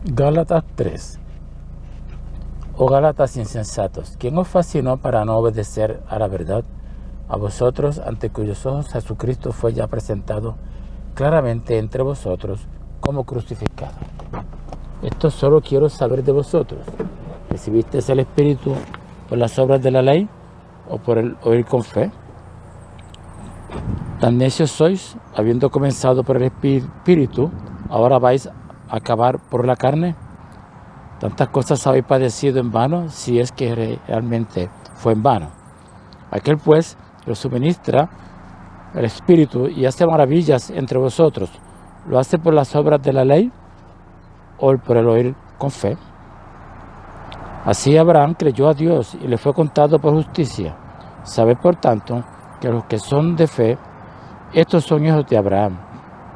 Gálatas 3. Oh Gálatas insensatos, ¿quién os fascinó para no obedecer a la verdad? A vosotros, ante cuyos ojos Jesucristo fue ya presentado claramente entre vosotros como crucificado. Esto solo quiero saber de vosotros. ¿Recibisteis el Espíritu por las obras de la ley o por el oír con fe? Tan necios sois, habiendo comenzado por el Espíritu, ahora vais a acabar por la carne. Tantas cosas habéis padecido en vano, si es que realmente fue en vano. Aquel pues lo suministra el Espíritu y hace maravillas entre vosotros, ¿lo hace por las obras de la ley o por el oír con fe? Así Abraham creyó a Dios y le fue contado por justicia. Sabed por tanto que los que son de fe, estos son hijos de Abraham.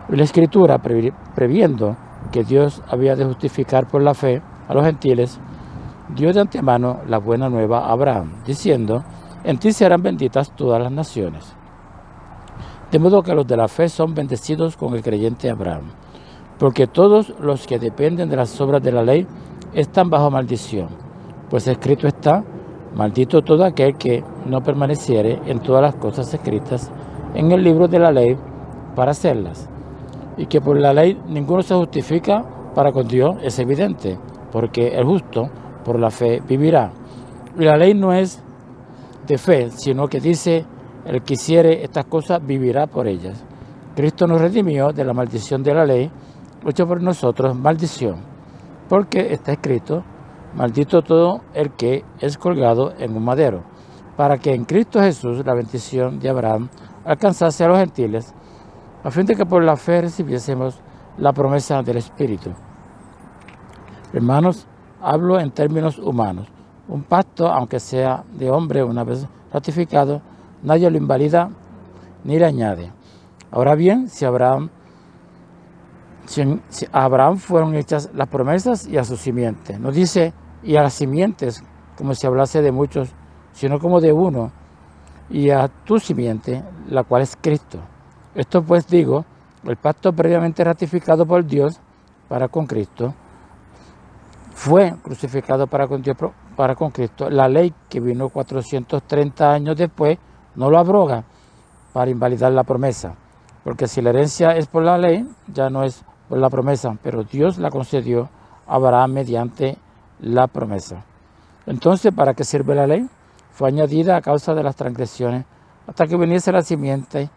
Y la Escritura, previendo que Dios había de justificar por la fe a los gentiles, dio de antemano la buena nueva a Abraham, diciendo: en ti serán benditas todas las naciones. De modo que los de la fe son bendecidos con el creyente Abraham, porque todos los que dependen de las obras de la ley están bajo maldición, pues escrito está: maldito todo aquel que no permaneciere en todas las cosas escritas en el libro de la ley para hacerlas. Y que por la ley ninguno se justifica para con Dios es evidente, porque el justo por la fe vivirá. Y la ley no es de fe, sino que dice: el que hiciere estas cosas vivirá por ellas. Cristo nos redimió de la maldición de la ley, hecho por nosotros maldición, porque está escrito: maldito todo el que es colgado en un madero, para que en Cristo Jesús la bendición de Abraham alcanzase a los gentiles, a fin de que por la fe recibiésemos la promesa del Espíritu. Hermanos, hablo en términos humanos. Un pacto, aunque sea de hombre una vez ratificado, nadie lo invalida ni le añade. Ahora bien, si a Abraham fueron hechas las promesas y a su simiente, no dice y a las simientes como si hablase de muchos, sino como de uno, y a tu simiente, la cual es Cristo. Esto pues digo, el pacto previamente ratificado por Dios para con Cristo, fue crucificado para con Cristo. La ley que vino 430 años después no lo abroga para invalidar la promesa, porque si la herencia es por la ley, ya no es por la promesa, pero Dios la concedió a Abraham mediante la promesa. Entonces, ¿para qué sirve la ley? Fue añadida a causa de las transgresiones, hasta que viniese la simiente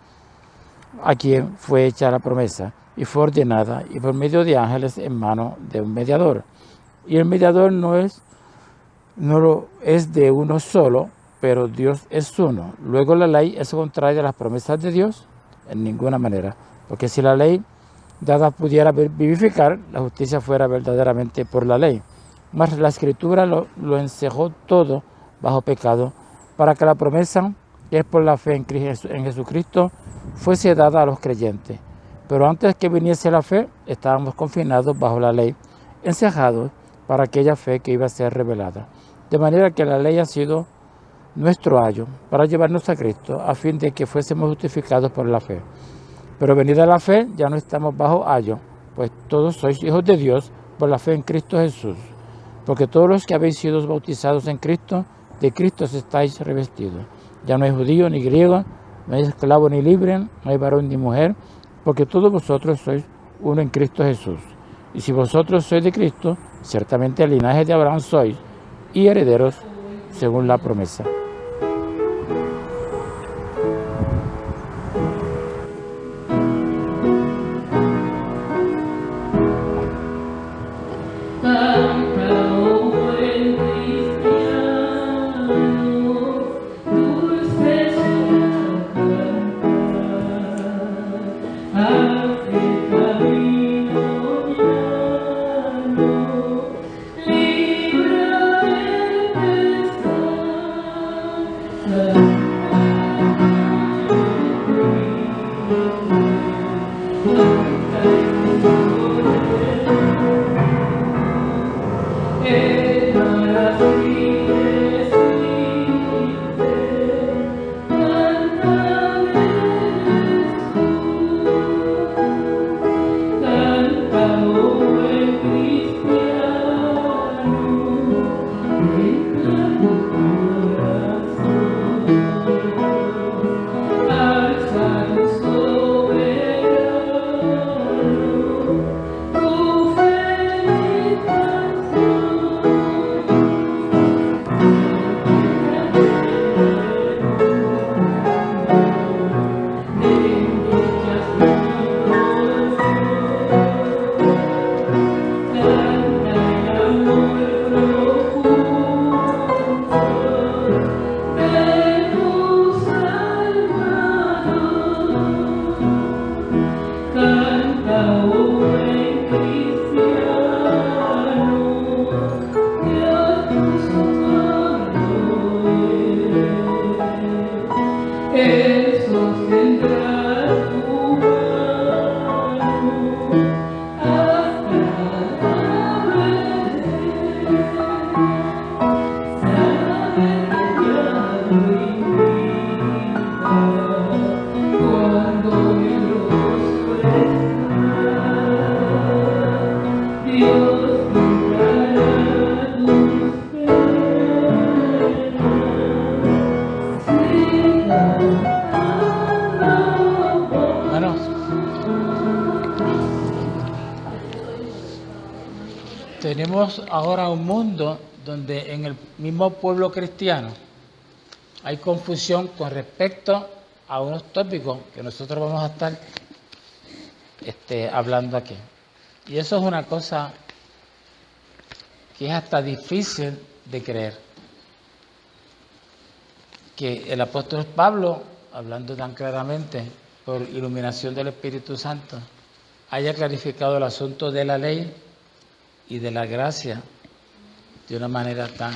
a quien fue hecha la promesa, y fue ordenada, y por medio de ángeles en mano de un mediador. Y el mediador no es de uno solo, pero Dios es uno. Luego la ley es contraria a las promesas de Dios en ninguna manera, porque si la ley dada pudiera vivificar, la justicia fuera verdaderamente por la ley. Mas la Escritura lo encejó todo bajo pecado, para que la promesa, que es por la fe en Jesucristo, fuese dada a los creyentes. Pero antes que viniese la fe, estábamos confinados bajo la ley, encejados para aquella fe que iba a ser revelada. De manera que la ley ha sido nuestro ayo para llevarnos a Cristo, a fin de que fuésemos justificados por la fe. Pero venida la fe, ya no estamos bajo ayo, pues todos sois hijos de Dios por la fe en Cristo Jesús. Porque todos los que habéis sido bautizados en Cristo, de Cristo estáis revestidos. Ya no hay judío ni griego, no hay esclavo ni libre, no hay varón ni mujer, porque todos vosotros sois uno en Cristo Jesús. Y si vosotros sois de Cristo, ciertamente el linaje de Abraham sois, y herederos según la promesa. vemos ahora un mundo donde en el mismo pueblo cristiano hay confusión con respecto a unos tópicos que nosotros vamos a estar hablando aquí. Y eso es una cosa que es hasta difícil de creer. Que el apóstol Pablo, hablando tan claramente por iluminación del Espíritu Santo, haya clarificado el asunto de la ley y de la gracia de una manera tan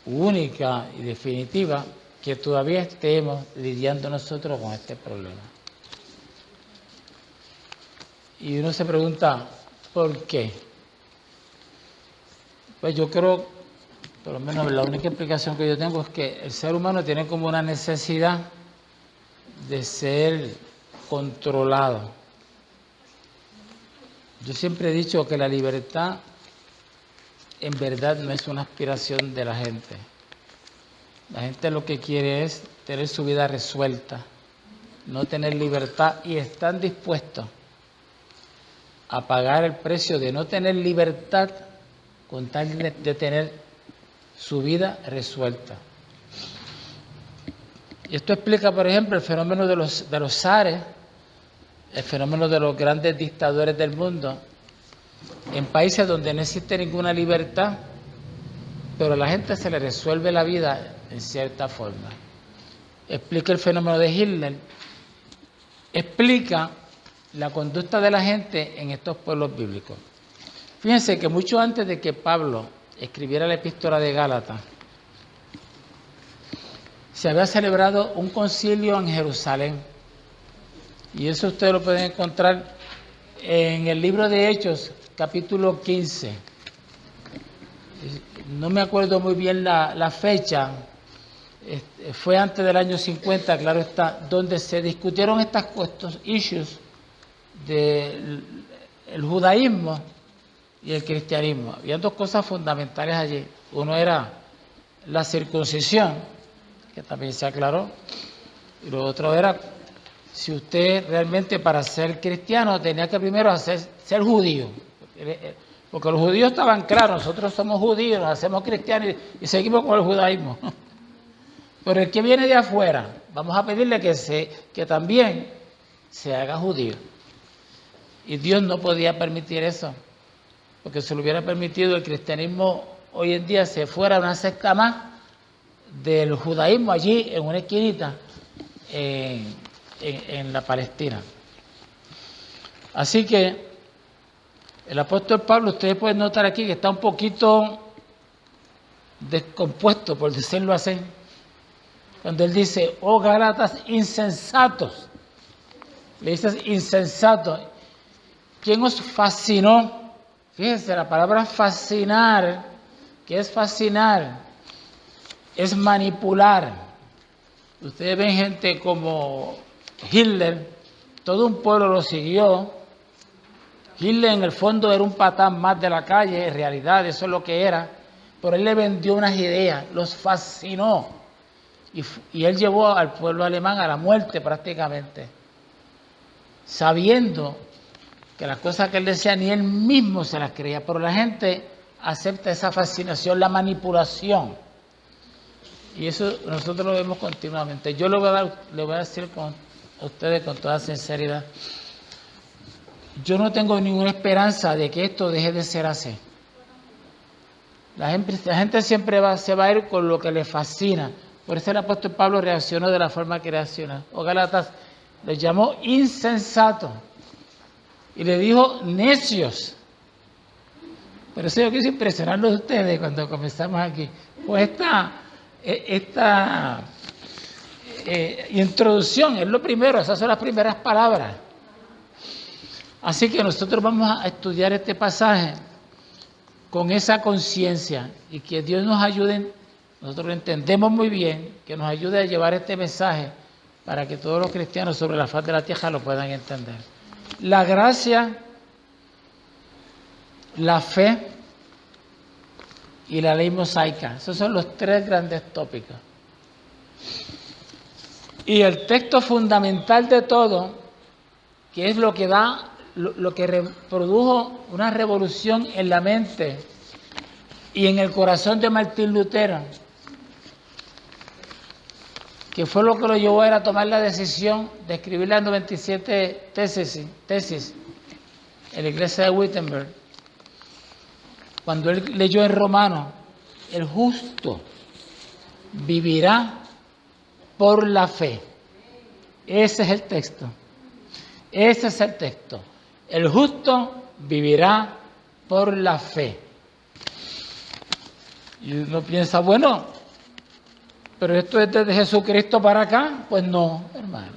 única y definitiva que todavía estemos lidiando nosotros con este problema. Y uno se pregunta, ¿por qué? Pues yo creo, por lo menos la única explicación que yo tengo es que el ser humano tiene como una necesidad de ser controlado. Yo siempre he dicho que la libertad en verdad no es una aspiración de la gente. La gente lo que quiere es tener su vida resuelta, no tener libertad, y están dispuestos a pagar el precio de no tener libertad con tal de tener su vida resuelta. Y esto explica, por ejemplo, el fenómeno de los zares, el fenómeno de los grandes dictadores del mundo, en países donde no existe ninguna libertad, pero a la gente se le resuelve la vida en cierta forma. Explica el fenómeno de Hitler, explica la conducta de la gente en estos pueblos bíblicos. Fíjense que mucho antes de que Pablo escribiera la epístola de Gálatas, se había celebrado un concilio en Jerusalén. Y eso ustedes lo pueden encontrar en el libro de Hechos, capítulo 15. No me acuerdo muy bien la fecha, fue antes del año 50, claro está, donde se discutieron estos issues del judaísmo y el cristianismo. Había dos cosas fundamentales allí. Uno era la circuncisión, que también se aclaró, y lo otro era si usted realmente para ser cristiano tenía que primero ser judío, porque los judíos estaban claros, nosotros somos judíos, nos hacemos cristianos y seguimos con el judaísmo. Pero el que viene de afuera, vamos a pedirle que también se haga judío. Y Dios no podía permitir eso, porque si lo hubiera permitido, el cristianismo hoy en día se fuera una secta más del judaísmo allí en una esquinita en la Palestina. Así que el apóstol Pablo, ustedes pueden notar aquí que está un poquito descompuesto, por decirlo así, cuando él dice, oh Gálatas insensatos, le dices insensatos. ¿Quién os fascinó? Fíjense, la palabra fascinar, ¿qué es fascinar? Es manipular. Ustedes ven gente como Hitler, todo un pueblo lo siguió. Hitler en el fondo era un patán más de la calle, en realidad eso es lo que era, pero él le vendió unas ideas, los fascinó, y él llevó al pueblo alemán a la muerte prácticamente, sabiendo que las cosas que él decía ni él mismo se las creía, pero la gente acepta esa fascinación, la manipulación, y eso nosotros lo vemos continuamente. Yo le voy a decir a ustedes con toda sinceridad, yo no tengo ninguna esperanza de que esto deje de ser así. La gente siempre se va a ir con lo que le fascina. Por eso el apóstol Pablo reaccionó de la forma que reacciona. O Gálatas les llamó insensatos y le dijo necios. Pero eso yo quise impresionarlos a ustedes cuando comenzamos aquí. Pues esta introducción es lo primero, esas son las primeras palabras. Así que nosotros vamos a estudiar este pasaje con esa conciencia y que Dios nos ayude, nosotros lo entendemos muy bien, que nos ayude a llevar este mensaje para que todos los cristianos sobre la faz de la tierra lo puedan entender. La gracia, la fe y la ley mosaica, esos son los tres grandes tópicos. Y el texto fundamental de todo, que es lo que da lo que produjo una revolución en la mente y en el corazón de Martín Lutero, que fue lo que lo llevó a tomar la decisión de escribir las 97 tesis en la iglesia de Wittenberg. Cuando él leyó en Romano, el justo vivirá por la fe. Ese es el texto. Ese es el texto. El justo vivirá por la fe. Y uno piensa, bueno, pero esto es desde Jesucristo para acá. Pues no, hermano.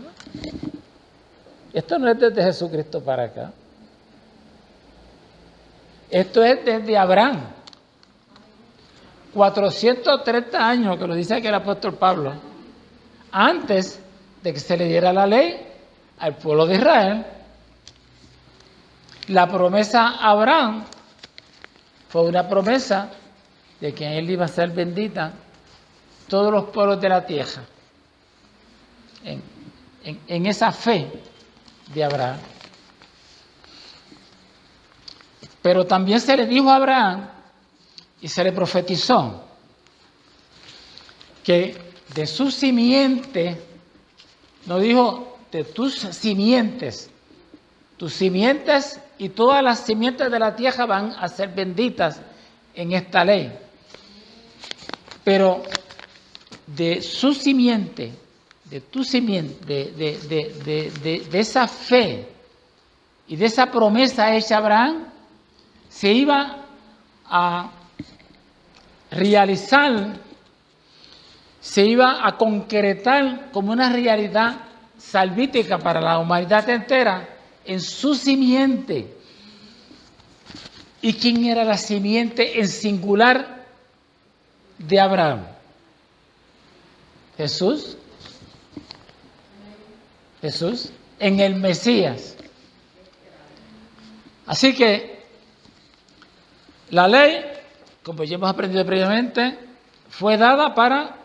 Esto no es desde Jesucristo para acá. Esto es desde Abraham. 430 años, que lo dice aquí el apóstol Pablo, antes de que se le diera la ley al pueblo de Israel. La promesa a Abraham fue una promesa de que en él iba a ser bendita todos los pueblos de la tierra. En esa fe de Abraham. Pero también se le dijo a Abraham y se le profetizó que de su simiente, no dijo de tus simientes y todas las simientes de la tierra van a ser benditas en esta ley. Pero de su simiente, de tu simiente, de esa fe y de esa promesa hecha a Abraham, se iba a realizar, se iba a concretar como una realidad salvífica para la humanidad entera en su simiente. ¿Y quién era la simiente en singular de Abraham? Jesús. Jesús en el Mesías. Así que la ley, como ya hemos aprendido previamente, fue dada para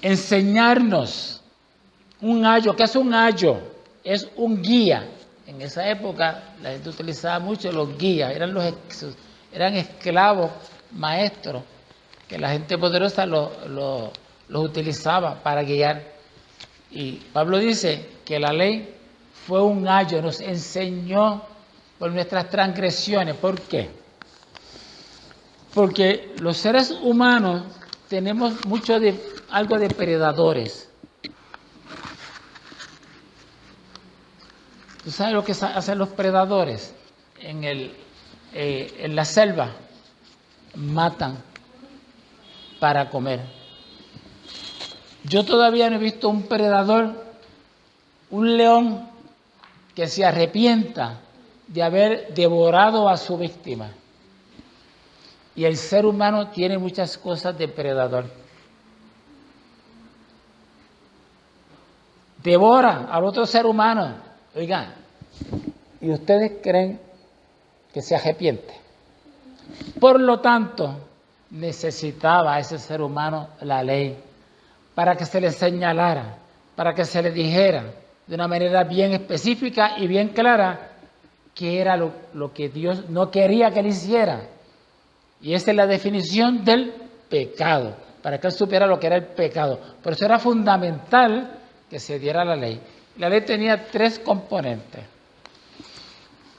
enseñarnos un ayo. ¿Qué es un ayo? Es un guía. En esa época la gente utilizaba mucho los guías, eran esclavos maestros que la gente poderosa los utilizaba para guiar. Y Pablo dice que la ley fue un ayo, nos enseñó por nuestras transgresiones. ¿Por qué? Porque los seres humanos tenemos algo de predadores. ¿Tú sabes lo que hacen los predadores? En la selva matan para comer. Yo todavía no he visto un predador, un león, que se arrepienta de haber devorado a su víctima. Y el ser humano tiene muchas cosas de predador. Devora al otro ser humano. Oigan, ¿y ustedes creen que se arrepiente? Por lo tanto, necesitaba a ese ser humano la ley para que se le señalara, para que se le dijera de una manera bien específica y bien clara qué era lo que Dios no quería que él hiciera. Y esa es la definición del pecado, para que él supiera lo que era el pecado. Por eso era fundamental que se diera la ley. La ley tenía 3 componentes.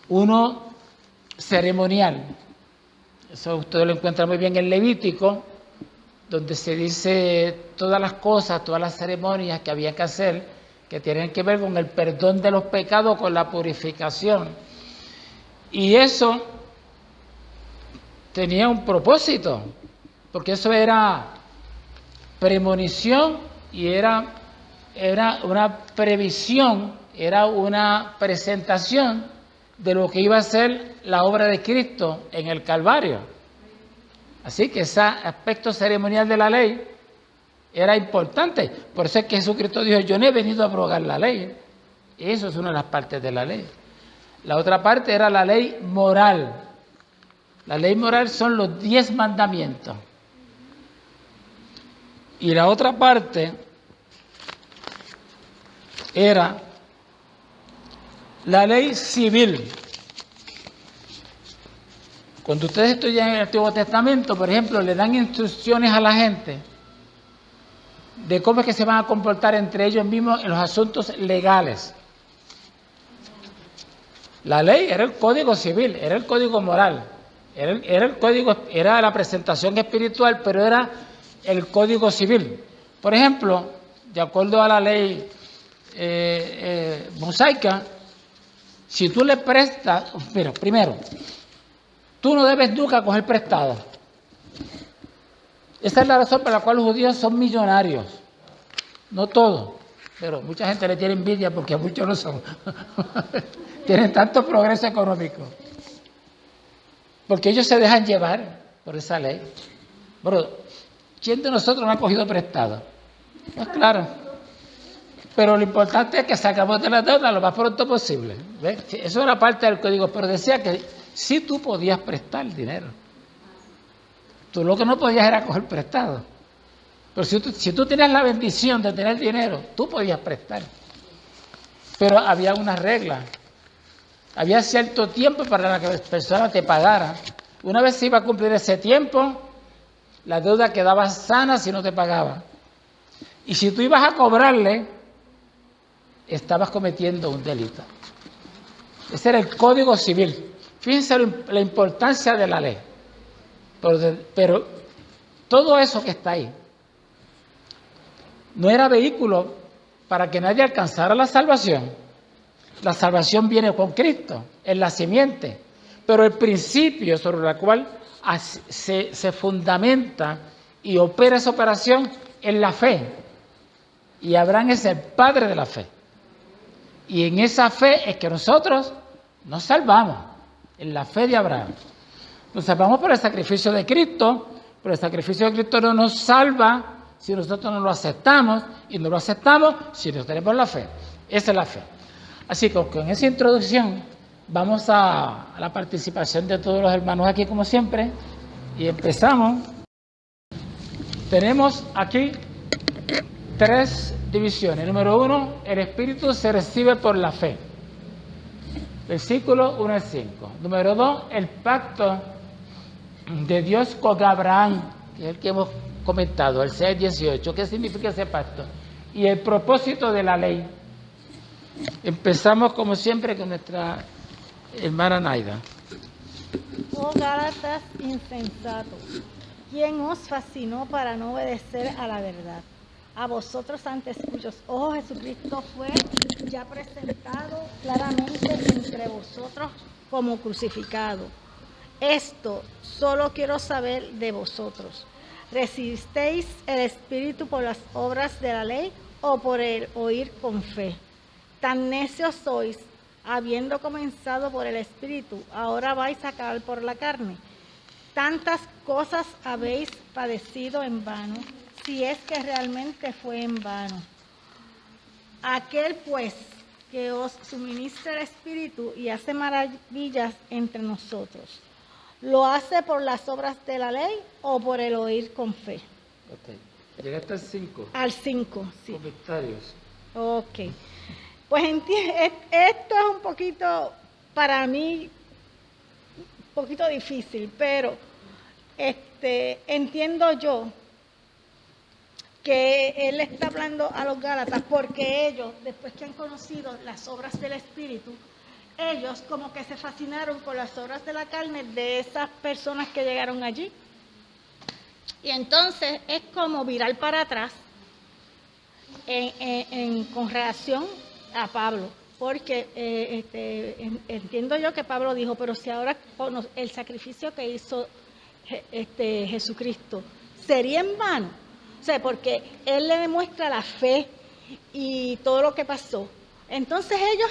Uno, ceremonial. Eso ustedes lo encuentran muy bien en Levítico, donde se dice todas las cosas, todas las ceremonias que había que hacer, que tienen que ver con el perdón de los pecados, con la purificación. Y eso tenía un propósito, porque eso era premonición y era una previsión, era una presentación de lo que iba a ser la obra de Cristo en el Calvario. Así que ese aspecto ceremonial de la ley era importante. Por eso es que Jesucristo dijo, yo no he venido a abrogar la ley. Eso es una de las partes de la ley. La otra parte era la ley moral. La ley moral son los 10 mandamientos. Y la otra parte era La ley civil. Cuando ustedes estudian el Antiguo Testamento, por ejemplo, le dan instrucciones a la gente de cómo es que se van a comportar entre ellos mismos en los asuntos legales. La ley era el código civil, era el código moral, era el código, era la presentación espiritual, pero era el código civil. Por ejemplo, de acuerdo a la ley mosaica, si tú le prestas, mira, primero, tú no debes nunca coger prestado. Esa es la razón por la cual los judíos son millonarios. No todos, pero mucha gente le tiene envidia porque muchos no son. Tienen tanto progreso económico. Porque ellos se dejan llevar por esa ley. Pero, ¿quién de nosotros no ha cogido prestado? Pues claro. Pero lo importante es que sacamos de la deuda lo más pronto posible. ¿Ves? Eso era parte del código, pero decía que sí tú podías prestar dinero. Tú lo que no podías era coger prestado. Pero si tú tenías la bendición de tener dinero, tú podías prestar. Pero había una regla. Había cierto tiempo para que la persona te pagara. Una vez se iba a cumplir ese tiempo, la deuda quedaba sana si no te pagaba. Y si tú ibas a cobrarle, estabas cometiendo un delito. Ese era el Código Civil. Fíjense la importancia de la ley. Pero todo eso que está ahí no era vehículo para que nadie alcanzara la salvación. La salvación viene con Cristo, en la simiente. Pero el principio sobre el cual se fundamenta y opera esa operación es la fe. Y Abraham es el padre de la fe. Y en esa fe es que nosotros nos salvamos, en la fe de Abraham. Nos salvamos por el sacrificio de Cristo, pero el sacrificio de Cristo no nos salva si nosotros no lo aceptamos, y no lo aceptamos si no tenemos la fe. Esa es la fe. Así que con esa introducción vamos a la participación de todos los hermanos aquí como siempre, y empezamos. Tenemos aquí 3 divisiones. Número 1, el Espíritu se recibe por la fe. Versículo 1 al 5. Número 2, el pacto de Dios con Abraham, que es el que hemos comentado, el 6:18. ¿Qué significa ese pacto? Y el propósito de la ley. Empezamos como siempre con nuestra hermana Naida. Oh Gálatas insensatos, ¿quién os fascinó para no obedecer a la verdad? A vosotros antes cuyos ojos Jesucristo fue ya presentado claramente entre vosotros como crucificado. Esto solo quiero saber de vosotros. ¿Recibisteis el Espíritu por las obras de la ley o por el oír con fe? Tan necios sois, habiendo comenzado por el Espíritu, ahora vais a acabar por la carne. Tantas cosas habéis padecido en vano, si es que realmente fue en vano. Aquel pues que os suministra el Espíritu y hace maravillas entre nosotros, ¿lo hace por las obras de la ley o por el oír con fe? Ok. Llegaste al 5. Al 5, sí. Comentarios. Ok. Pues esto es un poquito, para mí, un poquito difícil, pero entiendo yo que él está hablando a los Gálatas porque ellos, después que han conocido las obras del Espíritu, ellos como que se fascinaron con las obras de la carne de esas personas que llegaron allí. Y entonces es como virar para atrás con relación a Pablo, porque entiendo yo que Pablo dijo, pero si ahora el sacrificio que hizo Jesucristo sería en vano, o sea, porque él le demuestra la fe y todo lo que pasó. Entonces ellos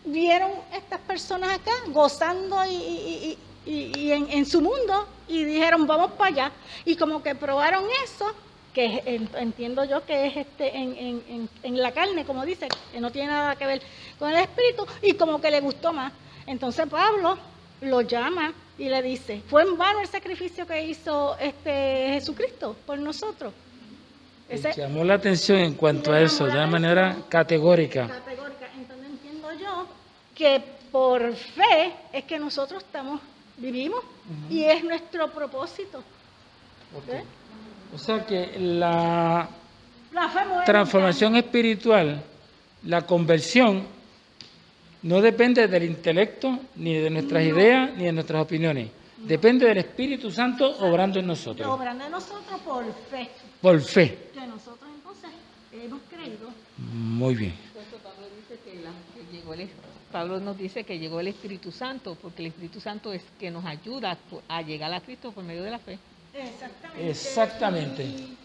vieron estas personas acá gozando y en su mundo y dijeron vamos para allá, y como que probaron eso, que entiendo yo que es en la carne, como dice, que no tiene nada que ver con el Espíritu, y como que le gustó más. Entonces Pablo lo llama y le dice, ¿fue en vano el sacrificio que hizo Jesucristo por nosotros? Llamó la atención en cuanto a eso, de una manera categórica. Entonces entiendo yo que por fe es que nosotros vivimos y es nuestro propósito. ¿Ves? O sea que la La fe mueve transformación espiritual, la conversión, no depende del intelecto, ni de nuestras ideas, ni de nuestras opiniones. Depende del Espíritu Santo obrando en nosotros. obrando en nosotros por fe. Por fe. Que nosotros entonces hemos creído. Muy bien. Pablo dice Pablo nos dice que llegó el Espíritu Santo, porque el Espíritu Santo es que nos ayuda a llegar a Cristo por medio de la fe. Exactamente. Y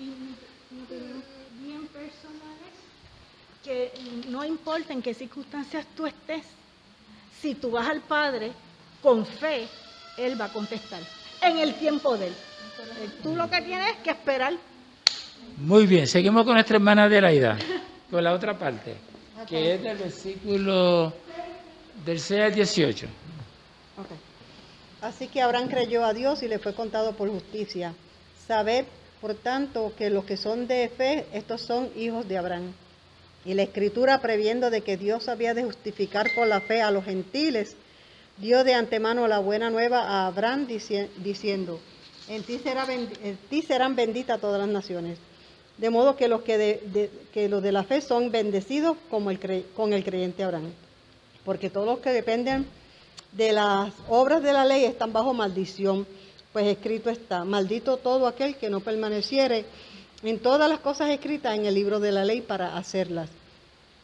bien personales, que no importa en qué circunstancias tú estés, si tú vas al Padre con fe, Él va a contestar en el tiempo de Él. Tú lo que tienes es que esperar. Muy bien, seguimos con nuestra hermana Adelaida, con la otra parte, que es del versículo del 6 al 18. Okay. Así que Abraham creyó a Dios y le fue contado por justicia. Sabed, por tanto, que los que son de fe, estos son hijos de Abraham. Y la Escritura, previendo de que Dios había de justificar por la fe a los gentiles, dio de antemano la buena nueva a Abraham, diciendo, en ti serán benditas todas las naciones. De modo que los los de la fe son bendecidos con el creyente Abraham. Porque todos los que dependen de las obras de la ley están bajo maldición, pues escrito está, maldito todo aquel que no permaneciere en todas las cosas escritas en el libro de la ley para hacerlas,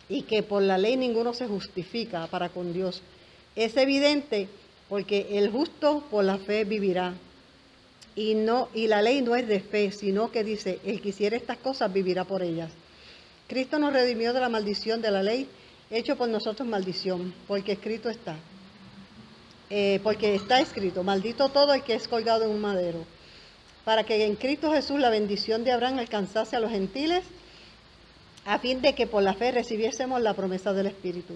y que por la ley ninguno se justifica para con Dios. Es evidente, porque el justo por la fe vivirá, y la ley no es de fe, sino que dice, el que hiciere estas cosas vivirá por ellas. Cristo nos redimió de la maldición de la ley, hecho por nosotros maldición, porque escrito está. Porque está escrito, maldito todo el que es colgado en un madero, para que en Cristo Jesús la bendición de Abraham alcanzase a los gentiles, a fin de que por la fe recibiésemos la promesa del Espíritu.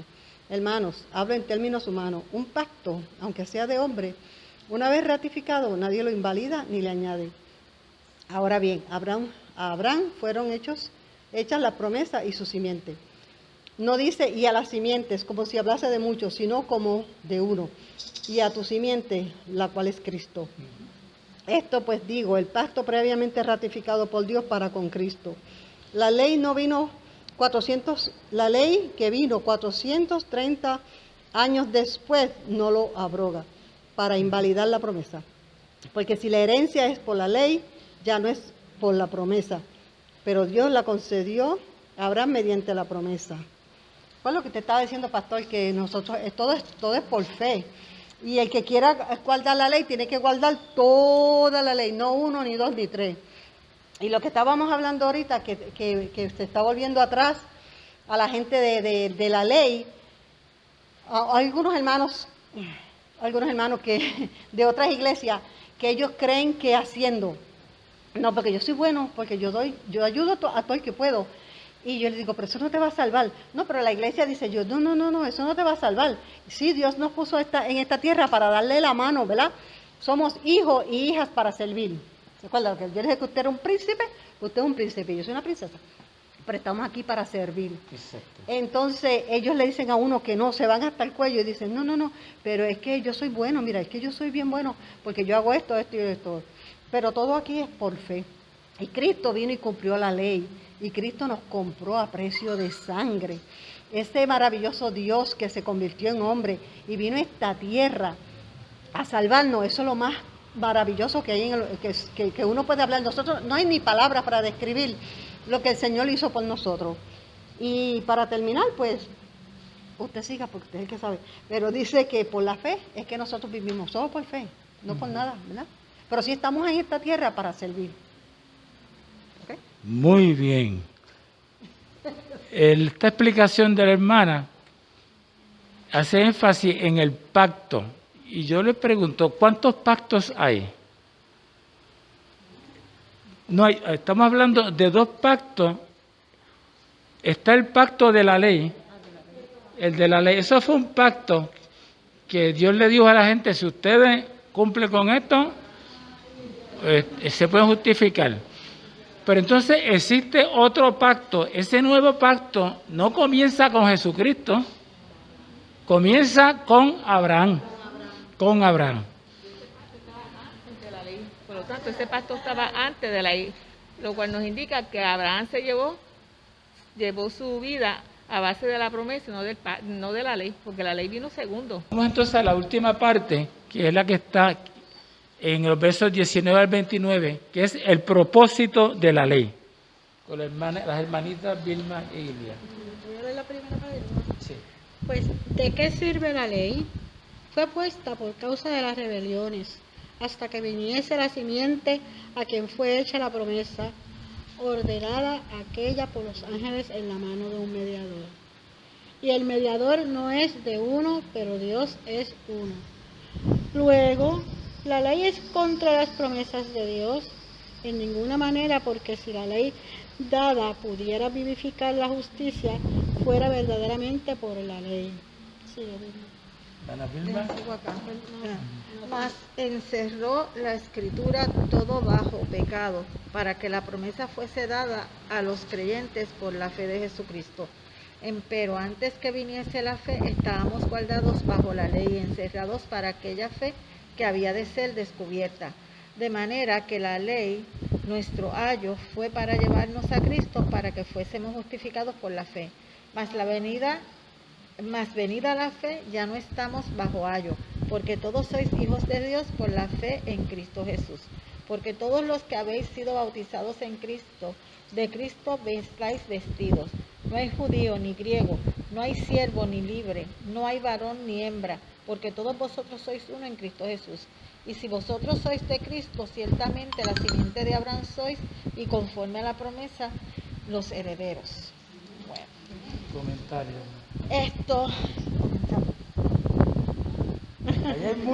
Hermanos, hablo en términos humanos, un pacto, aunque sea de hombre, una vez ratificado, nadie lo invalida ni le añade. Ahora bien, a Abraham fueron hechas la promesa y su simiente. No dice y a las simientes, como si hablase de muchos, sino como de uno, y a tu simiente, la cual es Cristo. Esto pues digo, el pacto previamente ratificado por Dios para con Cristo. La ley que vino 430 años después no lo abroga para invalidar la promesa. Porque si la herencia es por la ley, ya no es por la promesa, pero Dios la concedió a Abraham mediante la promesa. Pues lo que te estaba diciendo, pastor, que nosotros todo es por fe. Y el que quiera guardar la ley tiene que guardar toda la ley, no 1, ni 2, ni 3. Y lo que estábamos hablando ahorita, que se está volviendo atrás a la gente de la ley, algunos hermanos que de otras iglesias, que ellos creen que haciendo, no, porque yo soy bueno, porque yo ayudo a todo el que puedo. Y yo le digo, pero eso no te va a salvar. No, pero la iglesia dice, no, eso no te va a salvar. Sí, Dios nos puso en esta tierra para darle la mano, ¿verdad? Somos hijos y hijas para servir. ¿Se acuerdan? Que yo les dije que usted era un príncipe, usted es un príncipe, yo soy una princesa. Pero estamos aquí para servir. Exacto. Entonces ellos le dicen a uno que no, se van hasta el cuello y dicen, no, pero es que yo soy bueno, mira, es que yo soy bien bueno, porque yo hago esto y esto. Pero todo aquí es por fe. Y Cristo vino y cumplió la ley. Y Cristo nos compró a precio de sangre. Ese maravilloso Dios que se convirtió en hombre y vino a esta tierra a salvarnos, eso es lo más maravilloso que hay que uno puede hablar. Nosotros no hay ni palabras para describir lo que el Señor hizo por nosotros. Y para terminar, pues, usted siga porque usted es el que sabe. Pero dice que por la fe es que nosotros vivimos, solo por fe, no por nada, ¿verdad? Pero sí estamos en esta tierra para servir. ¿Okay? Muy bien. Esta explicación de la hermana hace énfasis en el pacto. Y yo le pregunto, ¿cuántos pactos hay? No hay, estamos hablando de dos pactos. Está el pacto de la ley. El de la ley. Eso fue un pacto que Dios le dijo a la gente, si ustedes cumplen con esto, se pueden justificar. Pero entonces existe otro pacto. Ese nuevo pacto no comienza con Jesucristo. Comienza con Abraham. Con Abraham. De la ley. Por lo tanto, ese pacto estaba antes de la ley, lo cual nos indica que Abraham se llevó su vida a base de la promesa y no de la ley, porque la ley vino segundo. Vamos entonces a la última parte, que es la que está en los versos 19 al 29, que es el propósito de la ley. Con las hermanitas Vilma y Ilia. Voy a leer la primera parte. Sí. Pues, ¿de qué sirve la ley? Fue puesta por causa de las rebeliones, hasta que viniese la simiente a quien fue hecha la promesa, ordenada aquella por los ángeles en la mano de un mediador. Y el mediador no es de uno, pero Dios es uno. Luego, ¿la ley es contra las promesas de Dios? En ninguna manera, porque si la ley dada pudiera vivificar la justicia, fuera verdaderamente por la ley. Sí, Ana Vilma. Mas encerró la escritura todo bajo pecado, para que la promesa fuese dada a los creyentes por la fe de Jesucristo. Empero antes que viniese la fe, estábamos guardados bajo la ley y encerrados para aquella fe que había de ser descubierta. De manera que la ley, nuestro ayo, fue para llevarnos a Cristo, para que fuésemos justificados por la fe. Mas venida la fe, ya no estamos bajo ayo, porque todos sois hijos de Dios por la fe en Cristo Jesús. Porque todos los que habéis sido bautizados en Cristo, de Cristo estáis vestidos. No hay judío ni griego, no hay siervo ni libre, no hay varón ni hembra, porque todos vosotros sois uno en Cristo Jesús. Y si vosotros sois de Cristo, ciertamente la simiente de Abraham sois, y conforme a la promesa, los herederos. Bueno. Comentario. Esto,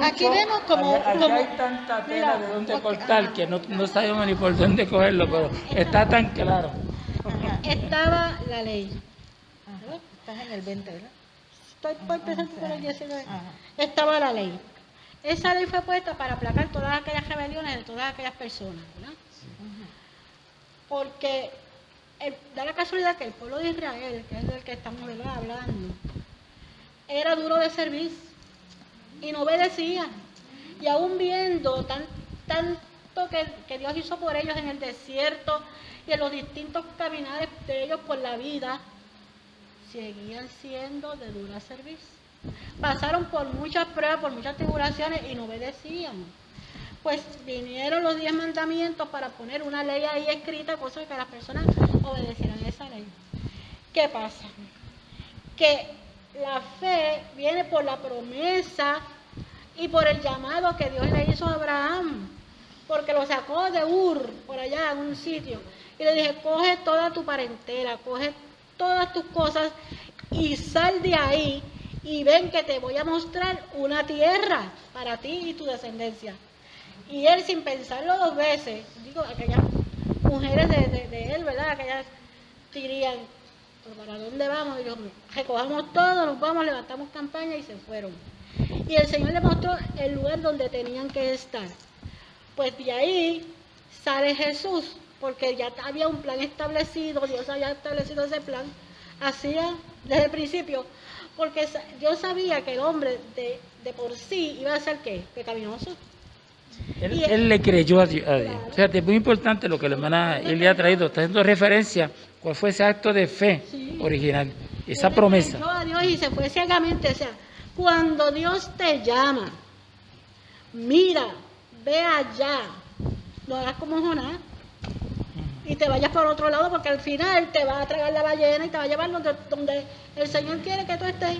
Aquí vemos como... Allá hay tanta tela de dónde cortar que no sabemos ni por dónde cogerlo, pero está tan claro. estaba la ley. estás en el 20, ¿verdad? Estoy empezando por el 19. Estaba la ley. Esa ley fue puesta para aplacar todas aquellas rebeliones de todas aquellas personas, ¿verdad? Porque da la casualidad que el pueblo de Israel, que es del que estamos hablando, era duro de servir y no obedecía. Y aún viendo tanto que Dios hizo por ellos en el desierto y en los distintos caminares de ellos por la vida, seguían siendo de dura servicio. Pasaron por muchas pruebas, por muchas tribulaciones y no obedecían. Pues vinieron los 10 mandamientos para poner una ley ahí escrita, cosa que las personas obedecieran esa ley. ¿Qué pasa? Que la fe viene por la promesa y por el llamado que Dios le hizo a Abraham, porque lo sacó de Ur, por allá en un sitio, y le dije, coge toda tu parentela, coge todas tus cosas y sal de ahí y ven que te voy a mostrar una tierra para ti y tu descendencia. Y él, sin pensarlo dos veces, digo, aquellas mujeres de él, ¿verdad? Aquellas dirían, ¿pero para dónde vamos? Y yo, recogamos todo, nos vamos, levantamos campaña y se fueron. Y el Señor le mostró el lugar donde tenían que estar. Pues de ahí sale Jesús, porque ya había un plan establecido, Dios había establecido ese plan, hacía desde el principio, porque Dios sabía que el hombre de por sí iba a ser ¿qué? Pecaminoso. Él le creyó a Dios. Claro. Fíjate, es muy importante lo que la hermana Ilia ha traído. Está haciendo referencia cuál fue ese acto de fe original, esa promesa. Él creyó a Dios y se fue ciegamente. O sea, cuando Dios te llama, mira, ve allá, no hagas como Jonás y te vayas por otro lado, porque al final te va a tragar la ballena y te va a llevar donde el Señor quiere que tú estés,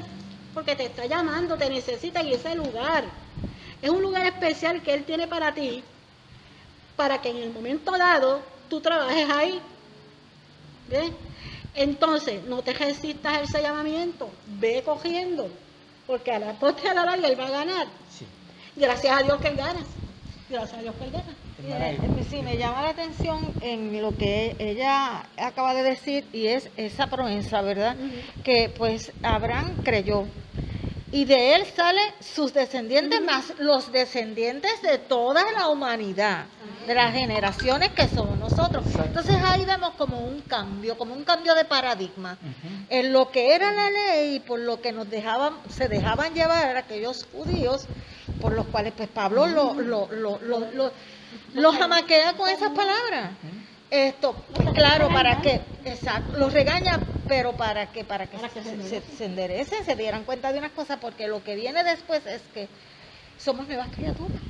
porque te está llamando, te necesita en ese lugar. Es un lugar especial que Él tiene para ti, para que en el momento dado tú trabajes ahí. ¿Ves? Entonces, no te resistas a ese llamamiento, ve cogiendo, porque a la postre, a la larga, Él va a ganar. Sí. Gracias a Dios que Él gana. Gracias a Dios que Él gana. Sí, me llama la atención en lo que ella acaba de decir, y es esa promesa, ¿verdad? Que pues Abraham creyó, y de él salen sus descendientes, más los descendientes de toda la humanidad, de las generaciones que somos nosotros. Entonces ahí vemos como un cambio de paradigma. En lo que era la ley, por lo que se dejaban llevar aquellos judíos, por los cuales pues Pablo los jamaquea con esas palabras. Claro, para que, exacto, los regaña, pero para que se enderecen, se dieran cuenta de unas cosas, porque lo que viene después es que somos nuevas criaturas.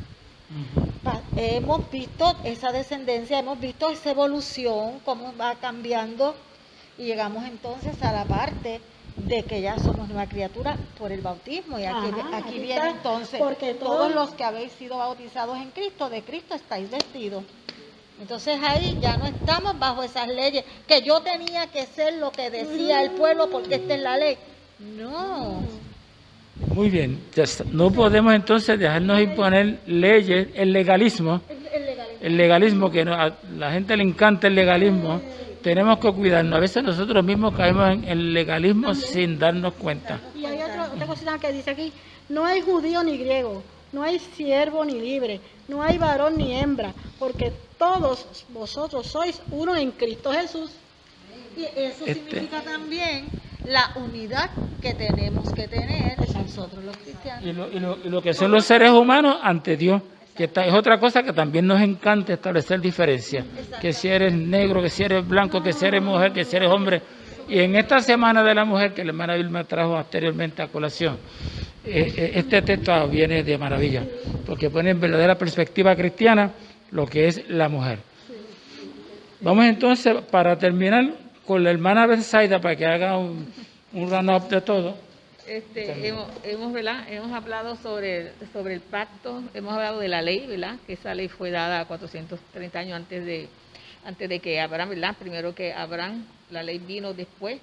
Hemos visto esa descendencia, hemos visto esa evolución, cómo va cambiando, y llegamos entonces a la parte de que ya somos nueva criatura por el bautismo. Y aquí viene entonces, porque todos los que habéis sido bautizados en Cristo, de Cristo estáis vestidos. Entonces ahí ya no estamos bajo esas leyes, que yo tenía que ser lo que decía el pueblo porque esta es la ley. No. Muy bien, no podemos entonces dejarnos imponer leyes, el legalismo, que a la gente le encanta el legalismo. Tenemos que cuidarnos. A veces nosotros mismos caemos en el legalismo sin darnos cuenta. Y hay otra cosita que dice aquí: no hay judío ni griego, no hay siervo ni libre, no hay varón ni hembra, porque todos vosotros sois uno en Cristo Jesús. Y eso significa también la unidad que tenemos que tener nosotros los cristianos. Y lo que son los seres humanos ante Dios, que es otra cosa que también nos encanta establecer diferencias. Que si eres negro, que si eres blanco, que si eres mujer, que si eres hombre. Y en esta semana de la mujer, que la hermana Vilma trajo anteriormente a colación, este texto viene de maravilla, porque pone en verdadera perspectiva cristiana lo que es la mujer. Vamos entonces, para terminar, con la hermana Betsaida, para que haga un run-up de todo. Hemos hablado sobre el pacto, hemos hablado de la ley, ¿verdad? Que esa ley fue dada 430 años antes de que Abraham, ¿verdad? Primero que Abraham, la ley vino después.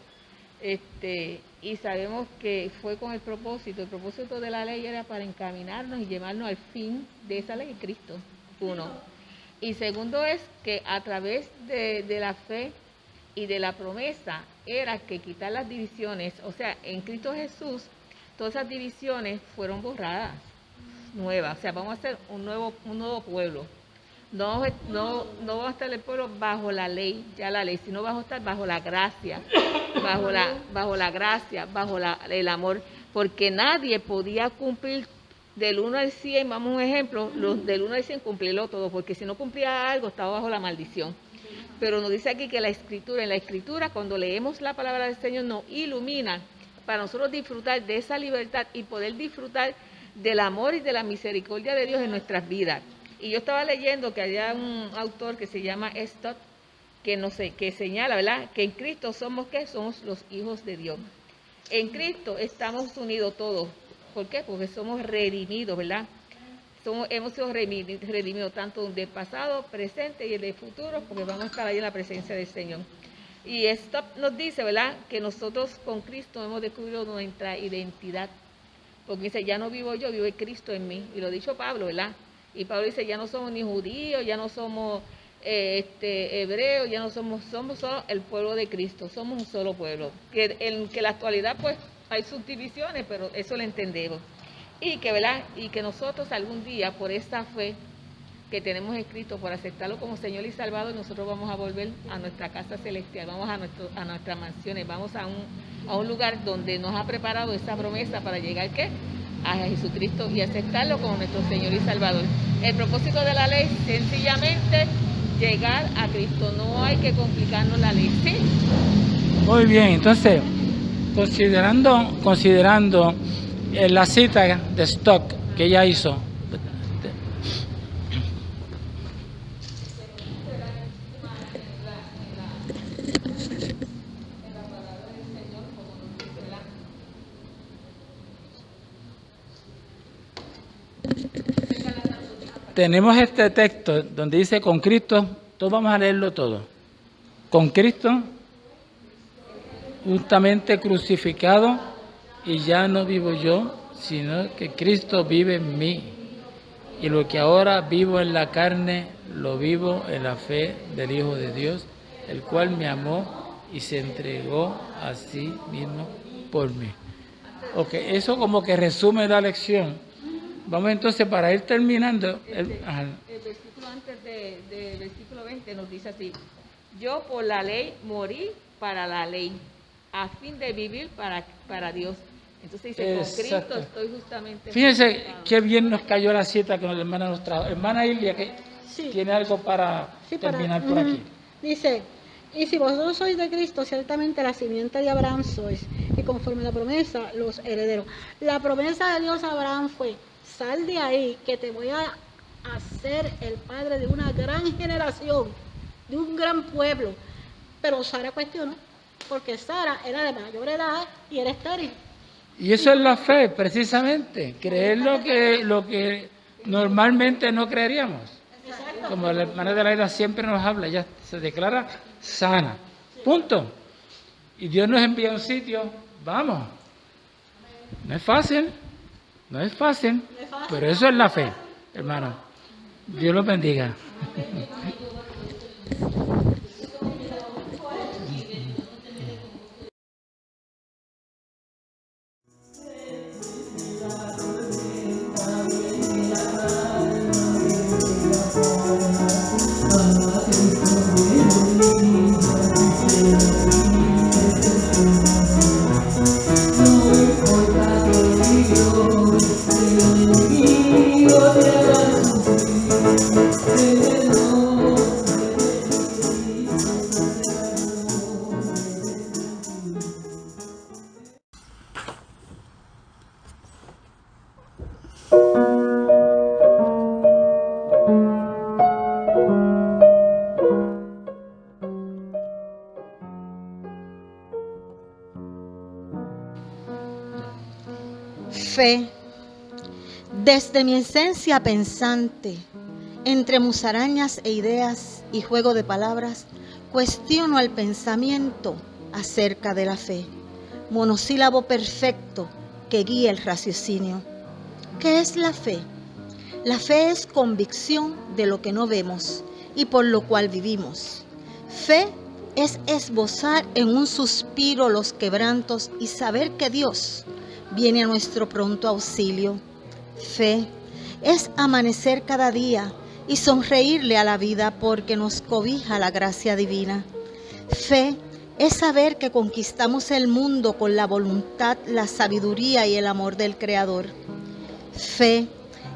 Y sabemos que fue con el propósito de la ley era para encaminarnos y llevarnos al fin de esa ley, Cristo, uno. Y segundo es que a través de la fe y de la promesa era que quitar las divisiones, o sea, en Cristo Jesús, todas esas divisiones fueron borradas, nuevas, o sea, vamos a hacer un nuevo pueblo. No vamos a estar el pueblo bajo la ley, sino vamos a estar bajo la gracia, bajo el amor, porque nadie podía cumplir del 1 al 100, vamos a un ejemplo, del 1 al 100 cumplirlo todo, porque si no cumplía algo estaba bajo la maldición. Pero nos dice aquí que en la escritura, cuando leemos la palabra del Señor, nos ilumina para nosotros disfrutar de esa libertad y poder disfrutar del amor y de la misericordia de Dios en nuestras vidas. Y yo estaba leyendo que había un autor que se llama Stott, que señala, ¿verdad?, que en Cristo somos los hijos de Dios. En Cristo estamos unidos todos. ¿Por qué? Porque somos redimidos, ¿verdad? Hemos sido redimidos tanto del pasado, presente y del futuro, porque vamos a estar ahí en la presencia del Señor. Y esto nos dice, ¿verdad?, que nosotros con Cristo hemos descubierto nuestra identidad. Porque dice, ya no vivo yo, vive Cristo en mí. Y lo ha dicho Pablo, ¿verdad? Y Pablo dice, ya no somos ni judíos, ya no somos hebreos, ya no somos solo el pueblo de Cristo, somos un solo pueblo. Que en la actualidad, pues, hay subdivisiones, pero eso lo entendemos. Y que, ¿verdad?, y que nosotros algún día, por esta fe que tenemos en Cristo, por aceptarlo como Señor y Salvador, nosotros vamos a volver a nuestra casa celestial, vamos a nuestras mansiones, vamos a un lugar donde nos ha preparado esa promesa para llegar, ¿qué?, a Jesucristo y aceptarlo como nuestro Señor y Salvador. El propósito de la ley, sencillamente, llegar a Cristo, no hay que complicarnos la ley, ¿sí? Muy bien, entonces, considerando la cita de Stock que ella hizo, tenemos este texto donde dice con Cristo, todos vamos a leerlo todo, con Cristo justamente crucificado, y ya no vivo yo, sino que Cristo vive en mí. Y lo que ahora vivo en la carne, lo vivo en la fe del Hijo de Dios, el cual me amó y se entregó a sí mismo por mí. Ok, eso como que resume la lección. Vamos entonces, para ir terminando. El versículo antes del versículo 20 nos dice así: Yo por la ley morí para la ley, a fin de vivir para Dios. Entonces dice, con Cristo Exacto. estoy justamente... Fíjense justificado. qué bien nos cayó la cita que la hermana nos trajo. Hermana Ilia, que Sí. tiene algo para Sí, para- terminar por aquí. Dice, y si vosotros sois de Cristo, ciertamente la simiente de Abraham sois, y conforme a la promesa, los herederos. La promesa de Dios a Abraham fue, sal de ahí, que te voy a hacer el padre de una gran generación, de un gran pueblo. Pero Sara cuestionó, porque Sara era de mayor edad y era estéril. Y eso es la fe, precisamente. Creer lo que normalmente no creeríamos. Como la hermana de la vida siempre nos habla, ella se declara sana. Punto. Y Dios nos envía a un sitio, vamos. No es fácil, no es fácil, pero eso es la fe, hermano. Dios los bendiga. Fe. Desde mi esencia pensante, entre musarañas e ideas y juego de palabras, cuestiono el pensamiento acerca de la fe, monosílabo perfecto que guía el raciocinio. ¿Qué es la fe? La fe es convicción de lo que no vemos y por lo cual vivimos. Fe es esbozar en un suspiro los quebrantos y saber que Dios viene a nuestro pronto auxilio. Fe es amanecer cada día y sonreírle a la vida porque nos cobija la gracia divina. Fe es saber que conquistamos el mundo con la voluntad, la sabiduría y el amor del Creador. Fe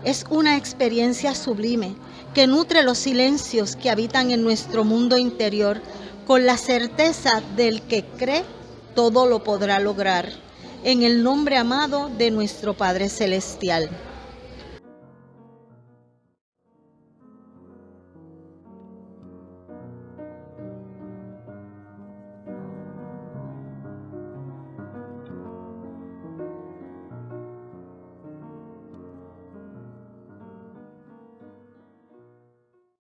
es una experiencia sublime que nutre los silencios que habitan en nuestro mundo interior con la certeza del que cree todo lo podrá lograr. En el nombre amado de nuestro Padre Celestial.